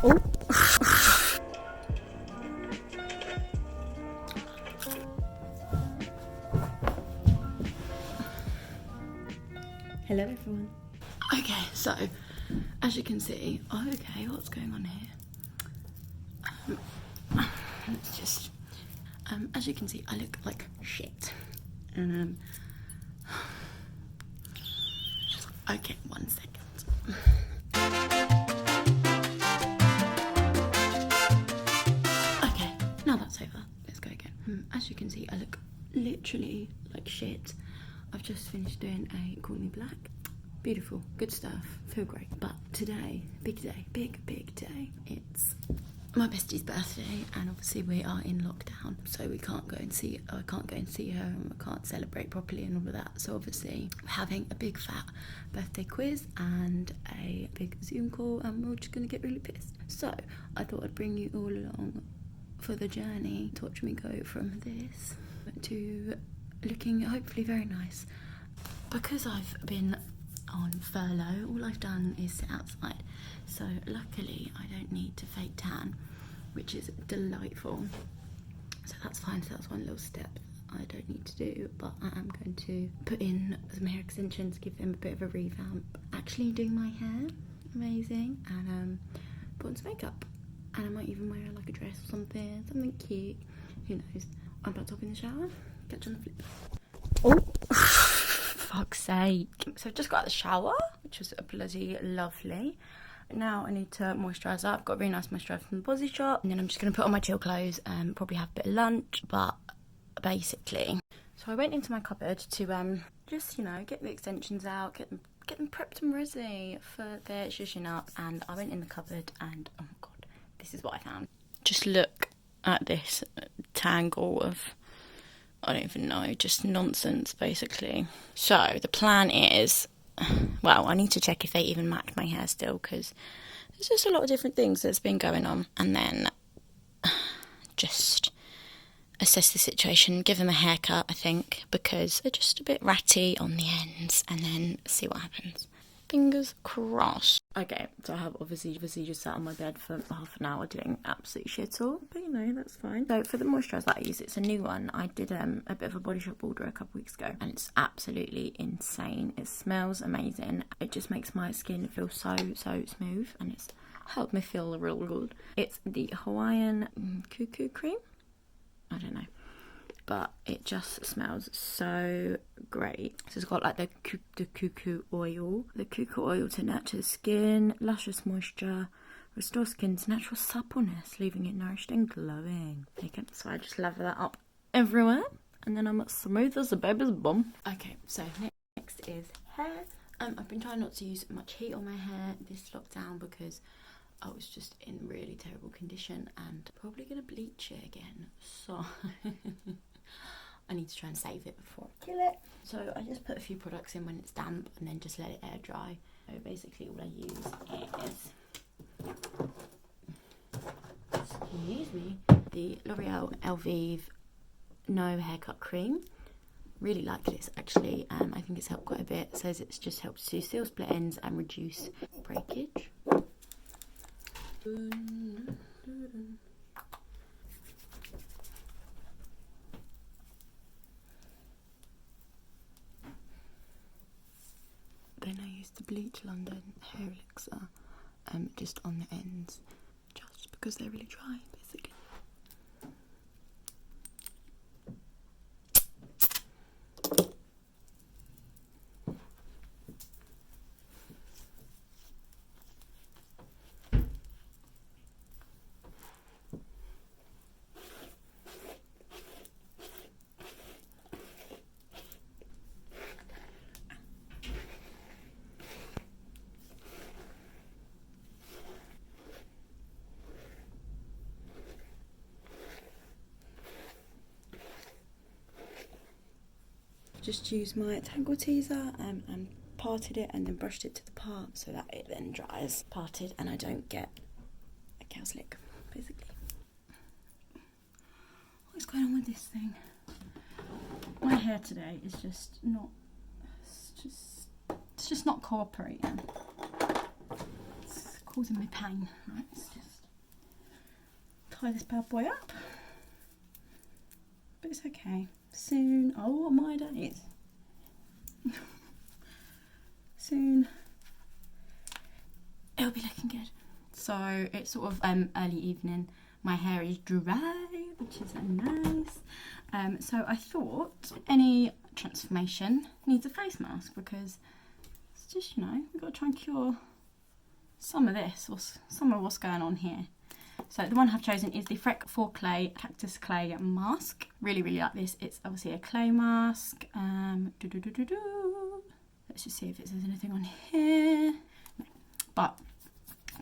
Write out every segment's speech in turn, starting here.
Oh. Hello everyone. Okay, so as you can see, okay, what's going on here? Let's just, as you can see, I look like shit. And okay, 1 second. Okay, now that's over. Let's go again. As you can see, I look literally like shit. I've just finished doing a Call Me Black. Beautiful, good stuff, feel great. But today, big day, big day. It's my bestie's birthday, and obviously we are in lockdown, so we can't go and see. I can't go and see her, and we can't celebrate properly and all of that. So obviously we're having a big fat birthday quiz and a big Zoom call, and we're just gonna get really pissed. So I thought I'd bring you all along for the journey to watch me go from this to looking hopefully very nice. Because I've been on furlough, all I've done is sit outside, so luckily I don't need to fake tan, which is delightful. So that's fine. So that's one little step I don't need to do, but I am going to put in some hair extensions, give them a bit of a revamp, actually doing my hair, amazing, and put on some makeup, and I might even wear like a dress or something cute, who knows. I'm about to hop in the shower, catch you on the flip. Oh, fuck's sake. So I've just got out of the shower, which was bloody lovely. Now I need to moisturise up. I've got a really nice moisturiser from the Body Shop, and then I'm just going to put on my chill clothes and probably have a bit of lunch, but basically. So I went into my cupboard to just, you know, get the extensions out, get them prepped and ready for their shushing up, and I went in the cupboard and oh my god, this is what I found. Just look at this tangle of, I don't even know, just nonsense basically. So the plan is, well, I need to check if they even match my hair still, because there's just a lot of different things that's been going on, and then just assess the situation, give them a haircut, I think, because they're just a bit ratty on the ends, and then see what happens. Fingers crossed. Okay, so I have obviously just sat on my bed for half an hour doing absolute shit all, but you know, that's fine. So for the moisturiser that I use, it's a new one. I did a bit of a Body Shop order a couple weeks ago, and it's absolutely insane. It smells amazing. It just makes my skin feel so smooth, and it's helped me feel real good. It's the Hawaiian Cuckoo Cream. I don't know, but it just smells so great. So it's got like the cuckoo oil to nurture the skin, luscious moisture, restore skin's natural suppleness, leaving it nourished and glowing. Okay, so I just lather that up everywhere, and then I'm as smooth as a baby's bum. Okay, so next is hair. I've been trying not to use much heat on my hair this lockdown because I was just in really terrible condition, and probably going to bleach it again, so I need to try and save it before I kill it. So I just put a few products in when it's damp and then just let it air dry. So basically all I use is, excuse me, the L'Oreal Elvive No Haircut Cream. Really like this actually. I think it's helped quite a bit. It says it's just helps to seal split ends and reduce breakage. Then I use the Bleach London hair elixir just on the ends, just because they're really dry basically. Just used my tangle teaser and parted it, and then brushed it to the part so that it then dries parted and I don't get a cow slick basically. What's going on with this thing? My hair today is just not, it's just not cooperating. It's causing me pain, right? It's just tie this bad boy up. But it's okay. Soon, oh my days. Soon it'll be looking good. So it's sort of early evening. My hair is dry, which is nice. So I thought any transformation needs a face mask because it's just, you know, we've got to try and cure some of this, or some of what's going on here. So the one I've chosen is the Freck 4 Clay Cactus Clay Mask. Really, really like this. It's obviously a clay mask. Let's just see if there's anything on here. No. But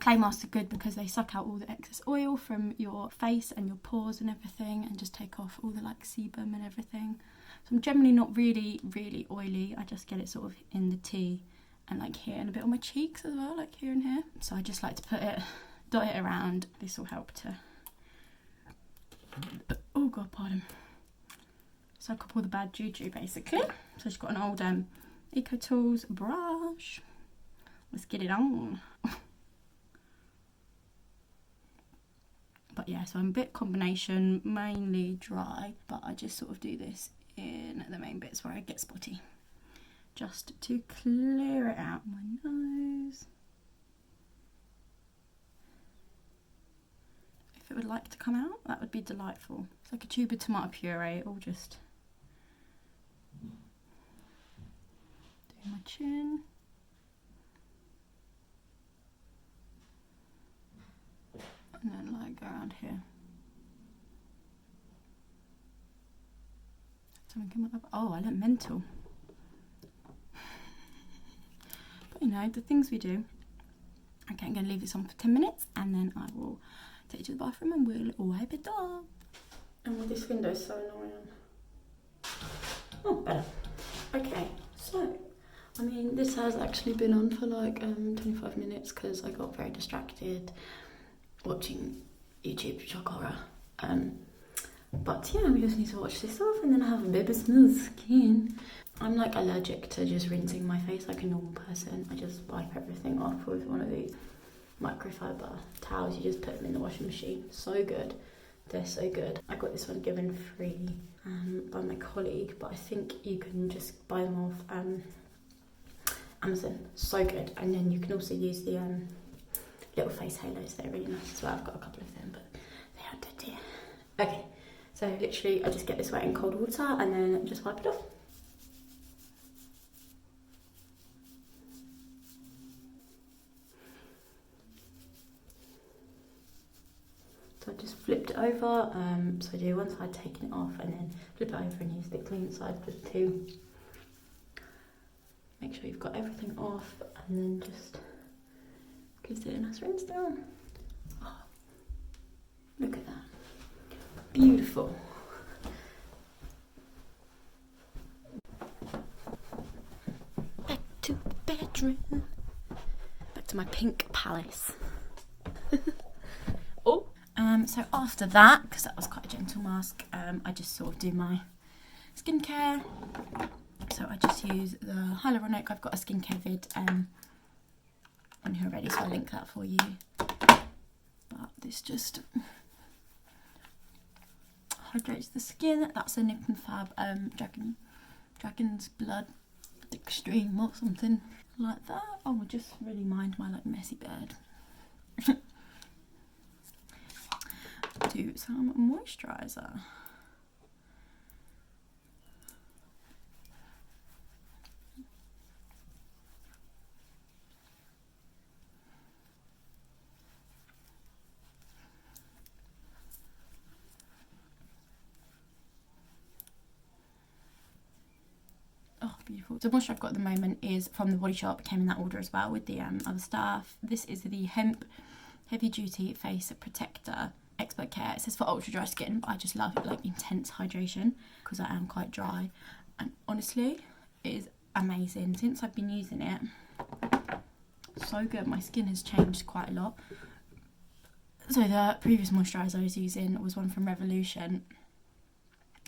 clay masks are good because they suck out all the excess oil from your face and your pores and everything, and just take off all the like sebum and everything. So I'm generally not really, really oily. I just get it sort of in the T and like here and a bit on my cheeks as well, like here and here. So I just like to put it, dot it around. This will help to, oh god, pardon. Suck up all the bad juju basically. So I've just got an old Eco Tools brush. Let's get it on. But yeah, so I'm a bit combination, mainly dry, but I just sort of do this in the main bits where I get spotty, just to clear it out my nose. If it would like to come out, that would be delightful. It's like a tube of tomato puree, all just doing my chin. And then like go around here. Something come up. Oh, I look mental. But you know, the things we do. Okay, I'm going to leave this on for 10 minutes and then I will take you to the bathroom and we'll wipe it off. And well, this window is so annoying. Oh, better. Okay, so, I mean, this has actually been on for like 25 minutes because I got very distracted watching YouTube shock horror. But yeah, we just need to watch this off and then I have a bit of smooth skin. I'm like allergic to just rinsing my face like a normal person. I just wipe everything off with one of these microfiber towels. You just put them in the washing machine. So good. They're so good. I got this one given free by my colleague, but I think you can just buy them off Amazon. So good. And then you can also use the little face halos. They're really nice as well. I've got a couple of them, but they are dead dear. Okay, so literally I just get this wet in cold water and then just wipe it off. So I just flipped it over, so I do one side taking it off and then flip it over and use the clean side for the two. Make sure you've got everything off and then just gives it a nice rinse down. Oh, look at that. Beautiful. Back to the bedroom. Back to my pink palace. Oh. So after that, because that was quite a gentle mask, I just sort of do my skincare. So I just use the hyaluronic. I've got a skincare vid on here already, so I'll link that for you. But this just hydrates the skin. That's a Nip and Fab Dragon's Blood Extreme or something like that. Oh, just really mind my like messy bed. Do some moisturizer. Oh, beautiful. The moisture I've got at the moment is from the Body Shop. Came in that order as well with the other stuff. This is the Hemp Heavy Duty Face Protector Expert Care. It says for ultra dry skin, but I just love it, like intense hydration, because I am quite dry. And honestly, it is amazing. Since I've been using it, so good. My skin has changed quite a lot. So the previous moisturiser I was using was one from Revolution.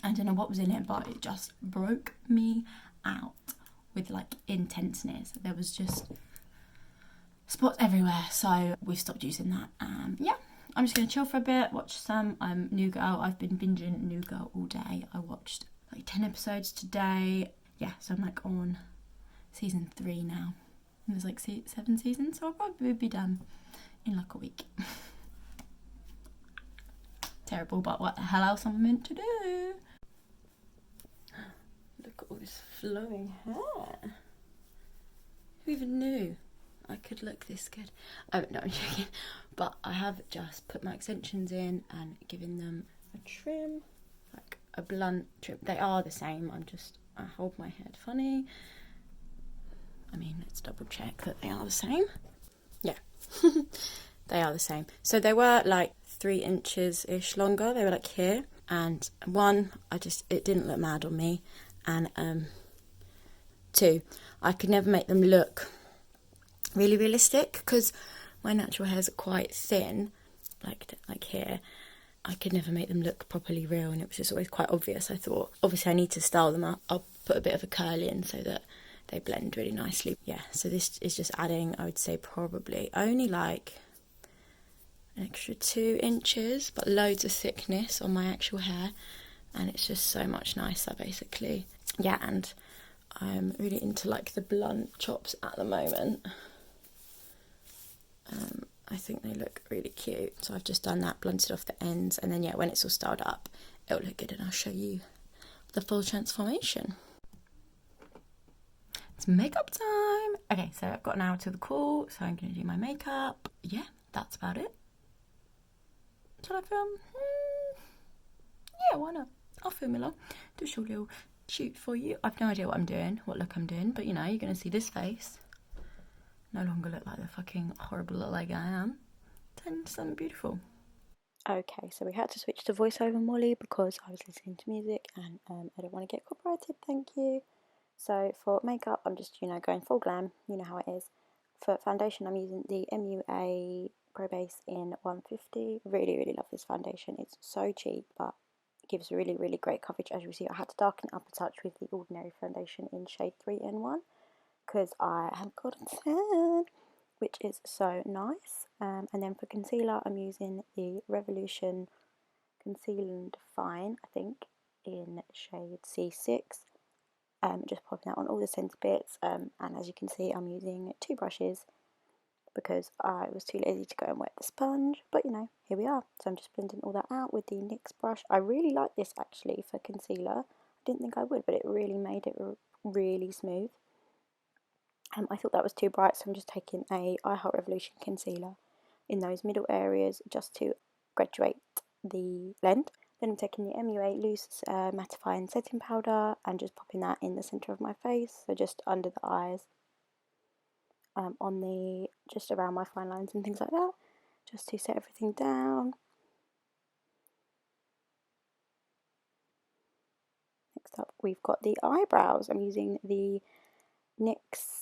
I don't know what was in it, but it just broke me out with like intenseness. There was just spots everywhere, so we've stopped using that. Yeah, I'm just going to chill for a bit, watch some New Girl. I've been binging New Girl all day. I watched like 10 episodes today. Yeah, so I'm like on season 3 now. And there's like 7 seasons, so I'll probably be done in like a week. Terrible, but what the hell else am I meant to do? Look at all this flowing hair. Who even knew I could look this good? Oh, no, I'm joking. But I have just put my extensions in and given them a trim, like a blunt trim. They are the same, I hold my head funny. I mean, let's double check that they are the same. Yeah, they are the same. So they were like 3 inches-ish longer. They were like here. And 1, it didn't look mad on me. And 2, I could never make them look really realistic because my natural hairs are quite thin, like here. I could never make them look properly real, and it was just always quite obvious. I thought, obviously I need to style them up. I'll put a bit of a curl in so that they blend really nicely. Yeah, so this is just adding, I would say probably only like an extra 2 inches, but loads of thickness on my actual hair, and it's just so much nicer basically. Yeah, and I'm really into like the blunt chops at the moment. I think they look really cute. So I've just done that, blunted off the ends, and then yeah, when it's all styled up, it'll look good and I'll show you the full transformation. It's makeup time. Okay, so I've got an hour till the call, so I'm going to do my makeup. Yeah, that's about it. Shall I film? Yeah, why not? I'll film along. Do a short little shoot for you. I've no idea what I'm doing, what look I'm doing, but you know, you're going to see this face. No longer look like the fucking horrible little egg I am. Turn into something beautiful. Okay, so we had to switch to voiceover Molly because I was listening to music and I don't want to get copyrighted, thank you. So for makeup, I'm just, going full glam, you know how it is. For foundation, I'm using the MUA Pro Base in 150. Really, really love this foundation. It's so cheap, but it gives really, really great coverage. As you see, I had to darken it up a touch with the Ordinary foundation in shade 3N1. Because I have got a tan, which is so nice. And then for concealer, I'm using the Revolution Conceal and Define, I think, in shade C6. Just popping that on all the centre bits. And as you can see, I'm using 2 brushes because I was too lazy to go and wet the sponge. But here we are. So I'm just blending all that out with the NYX brush. I really like this actually for concealer. I didn't think I would, but it really made it really smooth. I thought that was too bright, so I'm just taking a I Heart Revolution concealer in those middle areas just to graduate the blend. Then I'm taking the MUA Loose Mattifying Setting Powder and just popping that in the centre of my face, so just under the eyes, just around my fine lines and things like that, just to set everything down. Next up, we've got the eyebrows. I'm using the NYX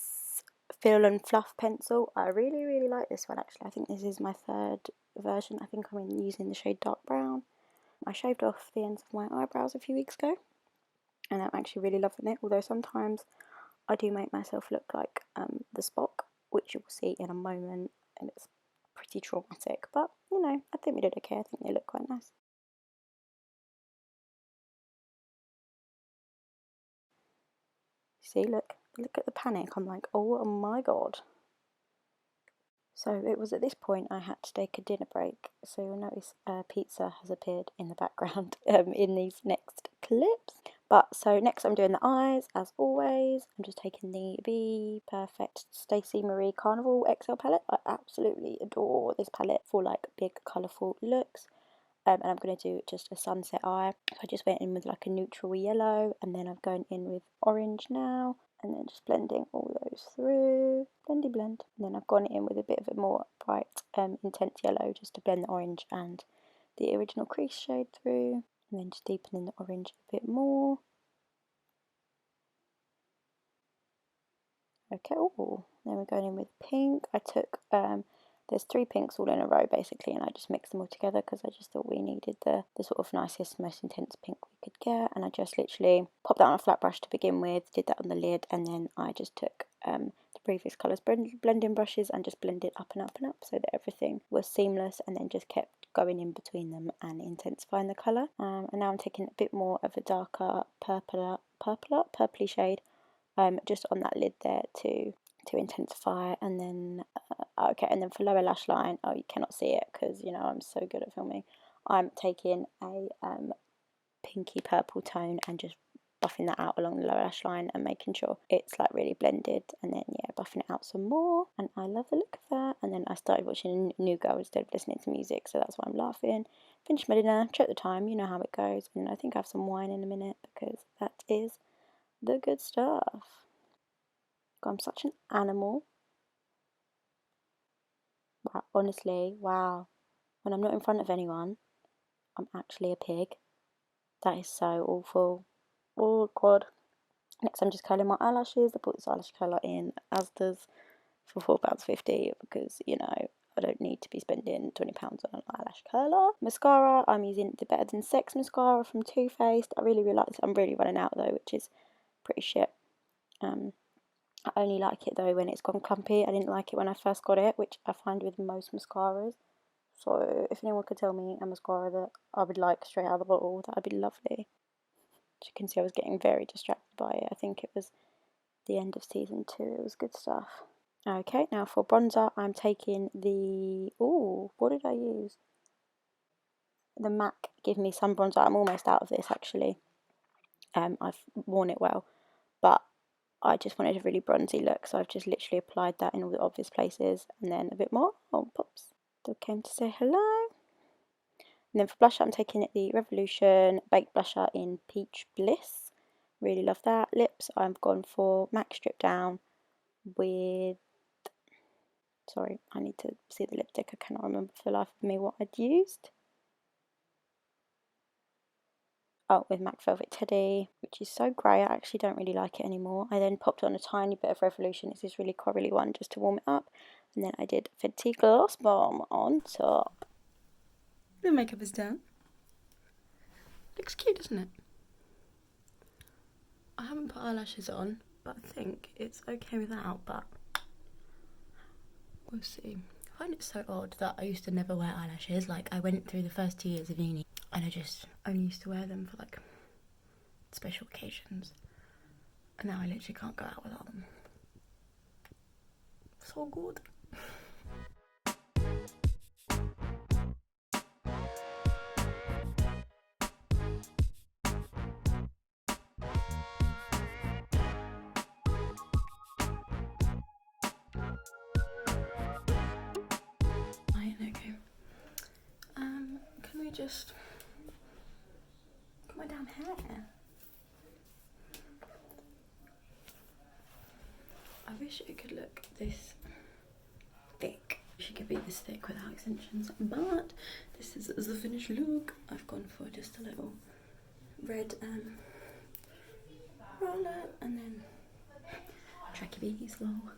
Fill and Fluff pencil. I really, really like this one actually. I think this is my 3rd version. I think I'm using the shade Dark Brown. I shaved off the ends of my eyebrows a few weeks ago and I'm actually really loving it, although sometimes I do make myself look like the Spock, which you'll see in a moment, and it's pretty traumatic, but I think we did okay. I think they look quite nice. See, look at the panic. I'm like, oh my god. So it was at this point I had to take a dinner break. So you'll notice pizza has appeared in the background in these next clips. But so next I'm doing the eyes as always. I'm just taking the Be Perfect Stacey Marie Carnival XL palette. I absolutely adore this palette for like big colourful looks. And I'm going to do just a sunset eye. So I just went in with like a neutral yellow, and then I'm going in with orange now, and then just blending all those through, blendy blend. And then I've gone in with a bit of a more bright intense yellow just to blend the orange and the original crease shade through, and then just deepening the orange a bit more. Okay, oh, then we're going in with pink. I took there's 3 pinks all in a row basically, and I just mixed them all together because I just thought we needed the sort of nicest, most intense pink we could get. And I just literally popped that on a flat brush to begin with, did that on the lid, and then I just took the previous colours blending brushes and just blended up and up and up so that everything was seamless, and then just kept going in between them and intensifying the colour. And now I'm taking a bit more of a darker purpley shade just on that lid there to intensify. And then okay, and then for lower lash line, oh, you cannot see it because you know I'm so good at filming, I'm taking a pinky purple tone and just buffing that out along the lower lash line and making sure it's like really blended, and then yeah, buffing it out some more. And I love the look of that. And then I started watching New Girl instead of listening to music, so that's why I'm laughing. Finished my dinner, check the time, you know how it goes, and I think I have some wine in a minute because that is the good stuff. God, I'm such an animal. Wow, honestly, wow. When I'm not in front of anyone, I'm actually a pig. That is so awful. Oh God. Next I'm just curling my eyelashes. I bought this eyelash curler in Asda's for £4.50 because, you know, I don't need to be spending £20 on an eyelash curler. Mascara, I'm using the Better Than Sex mascara from Too Faced. I really like this. I'm really running out though, which is pretty shit. I only like it though when it's gone clumpy. I didn't like it when I first got it, which I find with most mascaras. So if anyone could tell me a mascara that I would like straight out of the bottle, that would be lovely. As you can see, I was getting very distracted by it. I think it was the end of season 2. It was good stuff. Okay, now for bronzer, I'm taking the... Ooh, what did I use? The MAC Give Me Some bronzer. I'm almost out of this, actually. I've worn it well, but I just wanted a really bronzy look, so I've just literally applied that in all the obvious places, and then a bit more. Oh, pops. Still came to say hello. And then for blusher, I'm taking the Revolution Baked Blusher in Peach Bliss. Really love that. Lips, I've gone for MAC Strip Down with... Sorry, I need to see the lipstick. I cannot remember for the life of me what I'd used. Oh, with MAC Velvet Teddy, which is so grey. I actually don't really like it anymore. I then popped on a tiny bit of Revolution. It's this really corally one just to warm it up. And then I did Fenty Gloss Bomb on top. The makeup is done. Looks cute, doesn't it? I haven't put eyelashes on, but I think it's okay without, but we'll see. I find it so odd that I used to never wear eyelashes. Like, I went through the first 2 years of uni and I just only used to wear them for like special occasions, and now I literally can't go out without them. So good. Right, okay. Can we just... Look at my damn hair. I wish it could look this thick. She could be this thick without extensions, but this is the finished look. I've gone for just a little red roller and then tracky bees, lol.